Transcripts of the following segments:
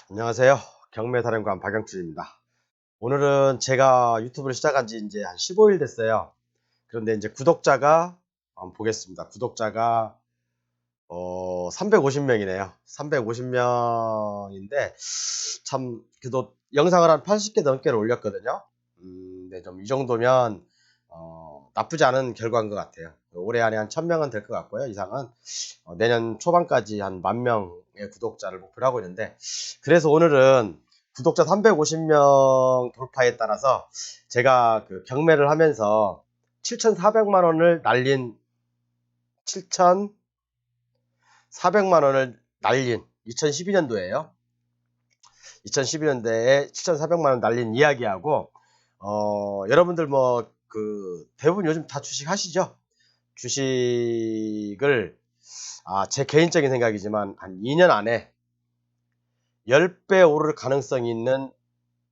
안녕하세요. 경매사령관 박영준입니다. 오늘은 제가 유튜브를 시작한 지 이제 한 15일 됐어요. 그런데 이제 구독자가 한번 보겠습니다. 구독자가 350명이네요. 350명인데 참 그래도 영상을 한 80개 넘게를 올렸거든요. 네, 좀 이 정도면 나쁘지 않은 결과인 것 같아요. 올해 안에 한 1000명은 될 것 같고요. 이상은 내년 초반까지 한 10,000명의 구독자를 목표로 하고 있는데, 그래서 오늘은 구독자 350명 돌파에 따라서 제가 그 경매를 하면서 7,400만 원을 날린 7,400만 원을 날린 2012년도에요. 2012년도에 7,400만 원 날린 이야기하고, 여러분들 뭐 그 대부분 요즘 다 주식 하시죠? 주식을 제 개인적인 생각이지만 한 2년 안에 10배 오를 가능성이 있는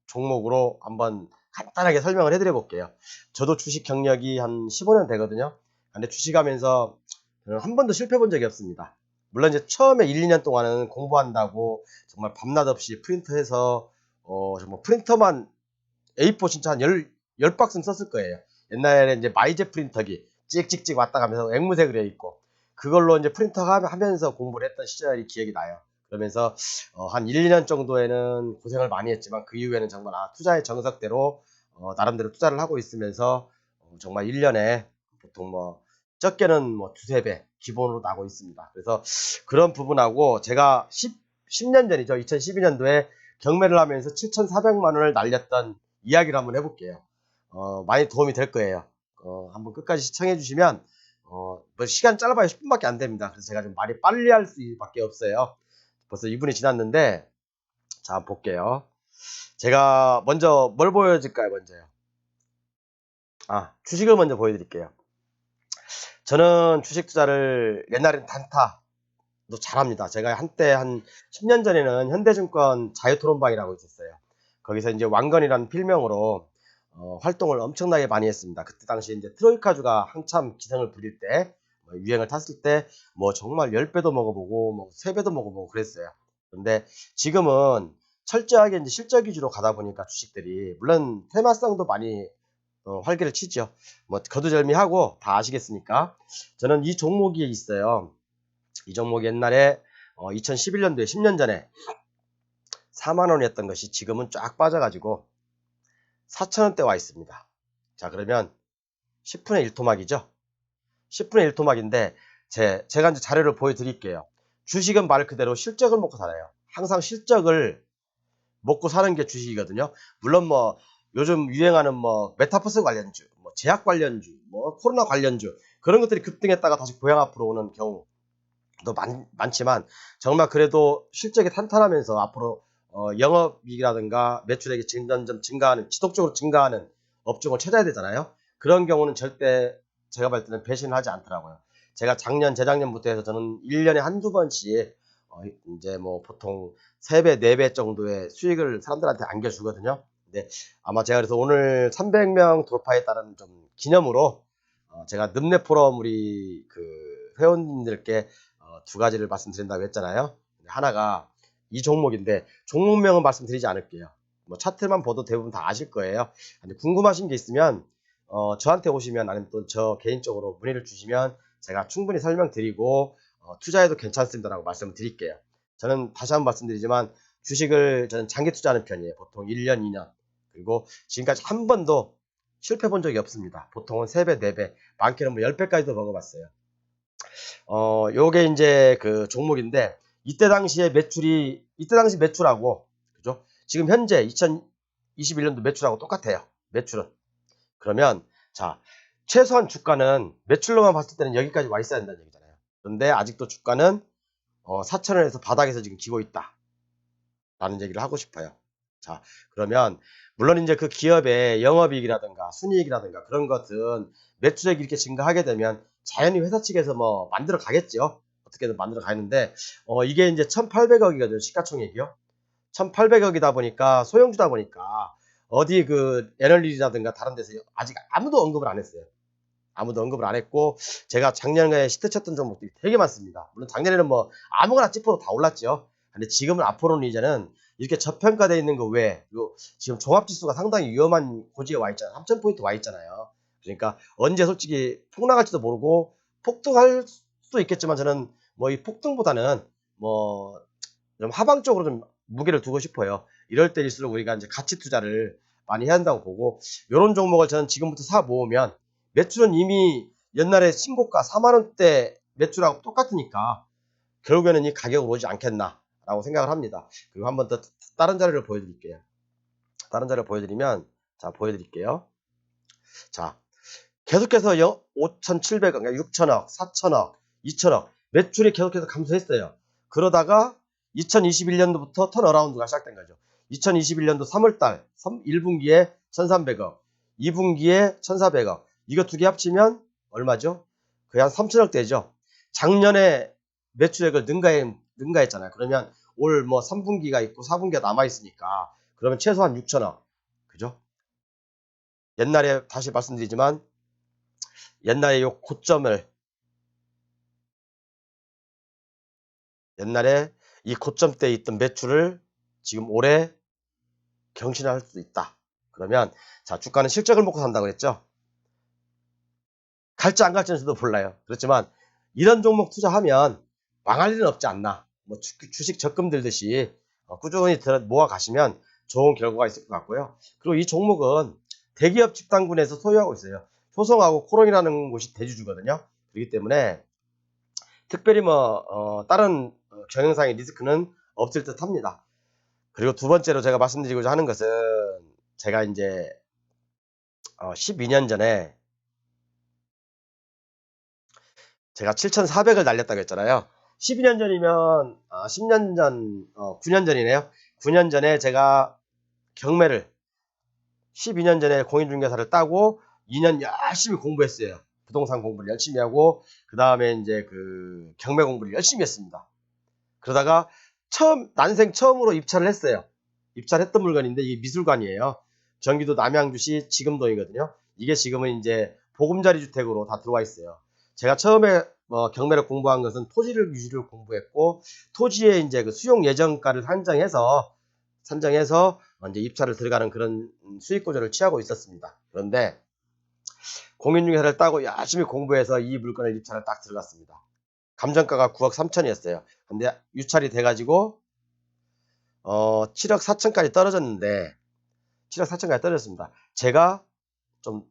종목으로 한번 간단하게 설명을 해드려 볼게요. 저도 주식 경력이 한 15년 되거든요. 근데 주식하면서 저는 한 번도 실패 본 적이 없습니다. 물론 이제 처음에 1, 2년 동안은 공부한다고 정말 밤낮 없이 프린터해서 정말 프린터만 A4 진짜 한 10박스는 썼을 거예요. 옛날에 이제 마이제 프린터기 찍찍찍 왔다 가면서 앵무새그려 있고, 그걸로 이제 프린터 하면서 공부를 했던 시절이 기억이 나요. 그러면서 한 1, 2년 정도에는 고생을 많이 했지만 그 이후에는 정말 투자의 정석대로 나름대로 투자를 하고 있으면서 정말 1년에 보통 뭐 적게는 뭐 두세 배 기본으로 나고 있습니다. 그래서 그런 부분하고 제가 10년 전이죠. 2012년도에 경매를 하면서 7,400만 원을 날렸던 이야기를 한번 해볼게요. 많이 도움이 될 거예요. 한번 끝까지 시청해 주시면 뭐 시간 짧아요. 10분밖에 안 됩니다. 그래서 제가 좀 말이 빨리 할 수밖에 없어요. 벌써 2분이 지났는데, 자, 한번 볼게요. 제가 먼저 뭘 보여줄까요? 먼저요. 주식을 먼저 보여드릴게요. 저는 주식 투자를 옛날엔 단타도 잘합니다. 제가 한때 한 10년 전에는 현대증권 자유토론방이라고 있었어요. 거기서 이제 왕건이라는 필명으로 활동을 엄청나게 많이 했습니다. 그때 당시 이제 트로이카주가 한참 기승을 부릴 때, 유행을 탔을 때, 뭐 정말 10배도 먹어보고, 뭐 3배도 먹어보고 그랬어요. 그런데 지금은 철저하게 이제 실적 위주로 가다 보니까 주식들이, 물론 테마성도 많이 활기를 치죠. 뭐 거두절미하고 다 아시겠으니까. 저는 이 종목이 있어요. 이 종목이 옛날에 2011년도에 10년 전에 4만 원이었던 것이 지금은 쫙 빠져가지고 4,000원대 와 있습니다. 자, 그러면 10분의 1 토막이죠. 10분의 1 토막인데 제가 이제 자료를 보여드릴게요. 주식은 말 그대로 실적을 먹고 살아요. 항상 실적을 먹고 사는 게 주식이거든요. 물론 뭐 요즘 유행하는 뭐 메타버스 관련주, 뭐 제약 관련주, 뭐 코로나 관련주, 그런 것들이 급등했다가 다시 고향 앞으로 오는 경우도 많지만, 정말 그래도 실적이 탄탄하면서 앞으로 영업이익이라든가 매출액이 점점 증가하는, 지속적으로 증가하는 업종을 찾아야 되잖아요. 그런 경우는 절대 제가 볼 때는 배신을 하지 않더라고요. 제가 작년, 재작년부터 해서 저는 1년에 한두 번씩 이제 뭐 보통 3배, 4배 정도의 수익을 사람들한테 안겨주거든요. 근데 아마 제가 그래서 오늘 300명 돌파에 따른 좀 기념으로 제가 늪내 포럼 우리 그 회원님들께 두 가지를 말씀드린다고 했잖아요. 하나가 이 종목인데, 종목명은 말씀드리지 않을게요. 뭐 차트만 봐도 대부분 다 아실 거예요. 근데 궁금하신 게 있으면 저한테 오시면, 아니면 또 저 개인적으로 문의를 주시면 제가 충분히 설명드리고 투자해도 괜찮습니다라고 말씀을 드릴게요. 저는 다시 한번 말씀드리지만 주식을 저는 장기 투자하는 편이에요. 보통 1년, 2년. 그리고 지금까지 한 번도 실패 본 적이 없습니다. 보통은 3배, 4배, 많게는 뭐 10배까지도 먹어봤어요. 요게 이제 그 종목인데, 이때 당시 매출하고, 그죠? 지금 현재 2021년도 매출하고 똑같아요. 매출은. 그러면, 자, 최소한 주가는 매출로만 봤을 때는 여기까지 와 있어야 된다는 얘기잖아요. 그런데 아직도 주가는 4,000원에서 바닥에서 지금 기고 있다 라는 얘기를 하고 싶어요. 자, 그러면 물론 이제 그 기업의 영업이익이라든가 순이익이라든가 그런 것은 매출액이 이렇게 증가하게 되면 자연히 회사 측에서 뭐 만들어 가겠죠. 어떻게든 만들어 가는데 이게 이제 1,800억이거든요. 시가총액이요. 1,800억이다 보니까, 소형주다 보니까 어디 그 애널리라든가 다른 데서 아직 아무도 언급을 안 했어요. 아무도 언급을 안 했고, 제가 작년에 시트쳤던 종목들이 되게 많습니다. 물론 작년에는 뭐 아무거나 짚어도 다 올랐죠. 근데 지금은 앞으로는 이제는 이렇게 저평가되어 있는 거 외에, 그리고 지금 종합지수가 상당히 위험한 고지에 와 있잖아요. 3000포인트 와 있잖아요. 그러니까 언제 솔직히 폭락할지도 모르고 폭등할 수도 있겠지만, 저는 뭐 이 폭등보다는 뭐 좀 하방 쪽으로 좀 무게를 두고 싶어요. 이럴 때일수록 우리가 이제 가치 투자를 많이 해야 한다고 보고, 이런 종목을 저는 지금부터 사 모으면 매출은 이미 옛날에 신고가 4만 원대 매출하고 똑같으니까 결국에는 이 가격으로 오지 않겠나라고 생각을 합니다. 그리고 한번 더 다른 자료를 보여드릴게요. 다른 자료 보여드리면, 자, 보여드릴게요. 자, 계속해서 5,700억, 그러니까 6천억, 4천억, 2천억 매출이 계속해서 감소했어요. 그러다가 2021년도부터 턴어라운드가 시작된 거죠. 2021년도 3월달 1분기에 1,300억, 2분기에 1,400억, 이거 두 개 합치면 얼마죠? 거의 한 3천억 되죠. 작년에 매출액을 능가했잖아요. 그러면 올 뭐 3분기가 있고 4분기가 남아있으니까 그러면 최소한 6천억. 그죠? 옛날에 다시 말씀드리지만, 옛날에 요 고점을, 옛날에 이 고점대에 있던 매출을 지금 올해 경신할 수 있다. 그러면, 자, 주가는 실적을 먹고 산다고 했죠. 갈지 안 갈지는 저도 몰라요. 그렇지만 이런 종목 투자하면 망할 일은 없지 않나. 뭐 주식 적금 들듯이 꾸준히 모아 가시면 좋은 결과가 있을 것 같고요. 그리고 이 종목은 대기업 집단군에서 소유하고 있어요. 효성하고 코롱이라는 곳이 대주주거든요. 그렇기 때문에 특별히 뭐 다른 경영상의 리스크는 없을 듯 합니다. 그리고 두 번째로 제가 말씀드리고자 하는 것은, 제가 이제 12년 전에 제가 7,400을 날렸다고 했잖아요. 12년 전이면 10년 전, 9년 전이네요. 9년 전에 제가 경매를, 12년 전에 공인중개사를 따고 2년 열심히 공부했어요. 부동산 공부를 열심히 하고, 그 다음에 이제 그 경매 공부를 열심히 했습니다. 그러다가 난생 처음으로 입찰을 했어요. 입찰했던 물건인데 이게 미술관이에요. 경기도 남양주시 지금동이거든요. 이게 지금은 이제 보금자리 주택으로 다 들어와 있어요. 제가 처음에 경매를 공부한 것은 토지를 위주로 공부했고, 토지에 이제 그 수용 예정가를 산정해서 이제 입찰을 들어가는 그런 수익 구조를 취하고 있었습니다. 그런데 공인중개사를 따고 열심히 공부해서 이 물건을 입찰을 딱 들어갔습니다. 감정가가 9억 3천이었어요. 근데 유찰이 돼가지고 7억 4천까지 떨어졌는데, 7억 4천까지 떨어졌습니다. 제가 좀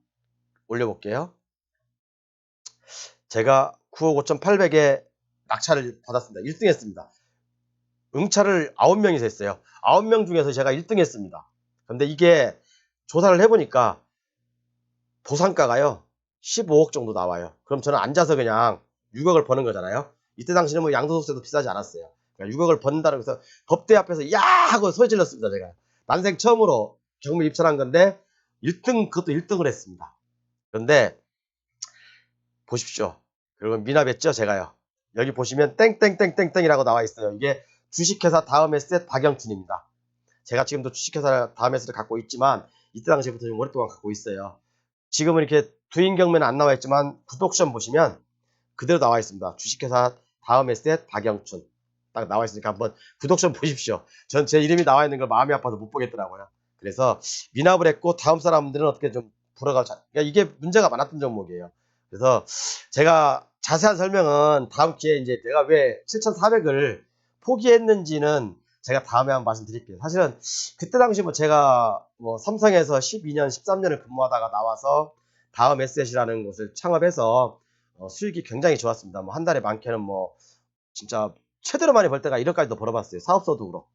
올려볼게요. 제가 9억 5,800에 낙찰을 받았습니다. 1등 했습니다. 응찰을 9명이서 했어요. 9명 중에서 제가 1등 했습니다. 근데 이게 조사를 해보니까 보상가가요 15억 정도 나와요. 그럼 저는 앉아서 그냥 6억을 버는 거잖아요. 이때 당시는 뭐 양도소득세도 비싸지 않았어요. 그러니까 6억을 번다고 해서 법대 앞에서 야 하고 소리 질렀습니다. 제가 난생 처음으로 경매 입찰한 건데 1등, 그것도 1등을 했습니다. 그런데 보십시오. 그리고 미납했죠, 제가요. 여기 보시면 땡땡땡땡땡이라고 나와 있어요. 이게 주식회사 다음에셋 박영춘입니다. 제가 지금도 주식회사 다음에셋을 갖고 있지만 이때 당시부터 좀 오랫동안 갖고 있어요. 지금은 이렇게 두인 경매는 안 나와 있지만 굿옵션 보시면 그대로 나와 있습니다. 주식회사 다음에셋 박영춘 딱 나와 있으니까 한번 굿옵션 보십시오. 전 제 이름이 나와 있는 걸 마음이 아파서 못 보겠더라고요. 그래서 미납을 했고 다음 사람들은 어떻게 좀 그러니까 이게 문제가 많았던 종목이에요. 그래서 제가 자세한 설명은 다음 기회에, 이제 내가 왜 7,400을 포기했는지는 제가 다음에 한번 말씀드릴게요. 사실은 그때 당시 뭐 제가 뭐 삼성에서 12년, 13년을 근무하다가 나와서 다음 에셋이라는 곳을 창업해서 수익이 굉장히 좋았습니다. 뭐 한 달에 많게는 뭐 진짜 최대로 많이 벌 때가 1억까지도 벌어봤어요. 사업소득으로.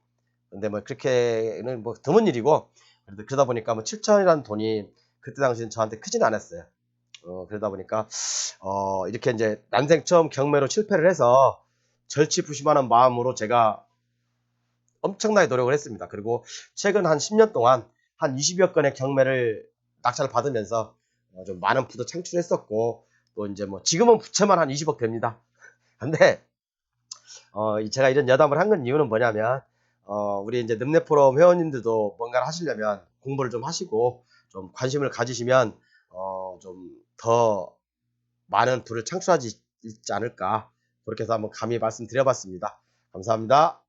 근데 뭐 그렇게는 뭐 드문 일이고, 그래도 그러다 보니까 뭐 7천이라는 돈이 그때 당시는 저한테 크지는 않았어요. 그러다 보니까 이렇게 이제 난생 처음 경매로 실패를 해서 절치부심하는 마음으로 제가 엄청나게 노력을 했습니다. 그리고 최근 한 10년 동안 한 20여 건의 경매를 낙찰을 받으면서 좀 많은 부도 창출했었고, 또 이제 뭐 지금은 부채만 한 20억 됩니다. 근데 제가 이런 여담을 한 건 이유는 뭐냐면, 우리 이제 늠내포럼 회원님들도 뭔가를 하시려면 공부를 좀 하시고 좀 관심을 가지시면 좀 더 많은 부를 창출하지 있지 않을까, 그렇게 해서 한번 감히 말씀드려봤습니다. 감사합니다.